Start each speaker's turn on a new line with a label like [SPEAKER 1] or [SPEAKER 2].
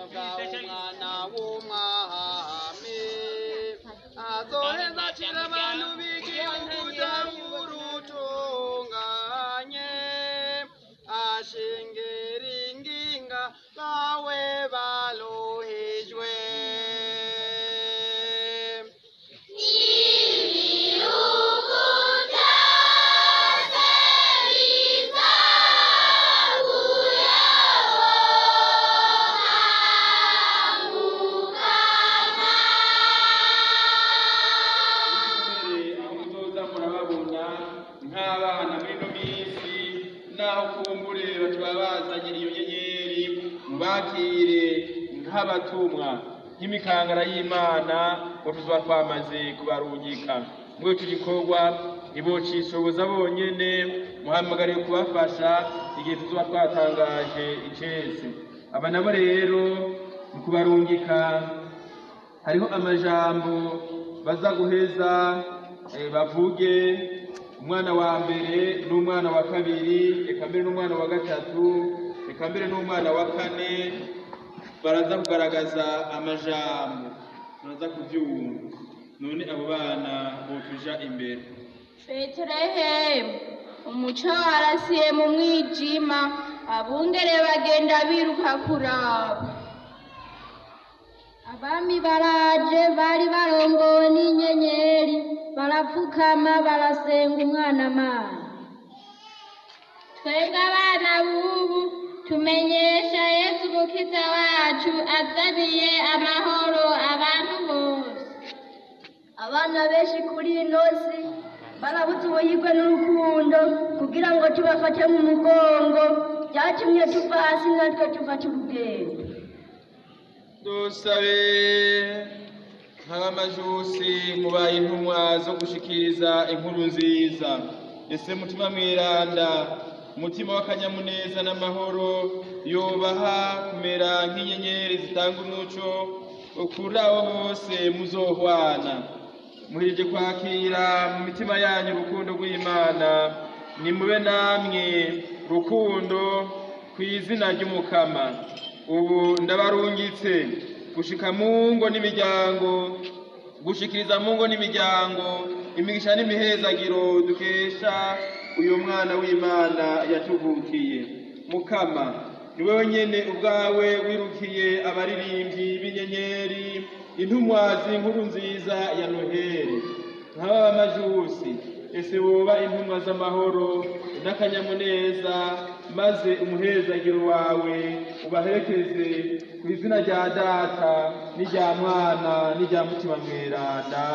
[SPEAKER 1] ubuntu bwawe umwana w'umwami azoheza acira abantu b'igihugu urutunganye ashengera inginga bawe baruhijwe nk'abana muri ino minsi naho kumbure batubabazanye iyo nyenyeri mubakire nk'abatumwa nk'imikangara y'Imana ngo tuzoba twamaze kubarungika muri ico gikorwa ntibocisoboza bonyene muhamagariye kubafasha igihe tuzoba twatangaje icese. Aba nabo rero mu kubarungika hariho amajambo baza guheza bavuge umwana wa mbere n'umwana wa kabiri eka mbere n'umwana wa gatatu eka mbere n'umwana wa kane baraza kugaragaza amajambo baraza kuvyumva. None abo bana botuja imbere.
[SPEAKER 2] Betelehemu umuco warasiye mu mwijima abungere bagenda biruka kuraba. Abami baraje bari barongowe n'inyenyeri barapfukama barasenga umwana Mana. Twebwe abana b'ubu tumenyesha Yesu umukiza wacu azaniye amahoro abantu bose.
[SPEAKER 3] Abana benshi kuri ino si barabuze ubuhigwe n'urukundo kugira ngo tubafate mu mugongo byatumye tuva hasi natwe tufata urugendo.
[SPEAKER 1] Dusabe nk'abamajusi mubaye intumwa zo gushikiriza inkuru nziza. Ese mutima mweranda umutima w'akanyamuneza n'amahoro yobaha kumera nk'inyenyeri zitanga umuco kuri abo bose muzohwana. Muhejeje kwakira mu mitima yanyu urukundo rw'Imana nimube namwe rukundo kw'izina ry'Umukama. Ubu ndabarungitse gushika mu ngo n'imiryango gushikiriza mu ngo n'imiryango imigisha n'imihezagiro dukesha uyu mwana w'Imana yatuvukiye. Mukama ni wewe nyene ubwawe wirukiye abaririmbyi b'inyenyeri intumwa z'inkuru nziza ya Noheli nk'aba b'amajusi. Ese woba intumwa z'amahoro n'akanyamuneza maze umuhezagiro wawe ubaherekeze ku izina rya Data n'irya Mwana n'irya Mutima Mweranda.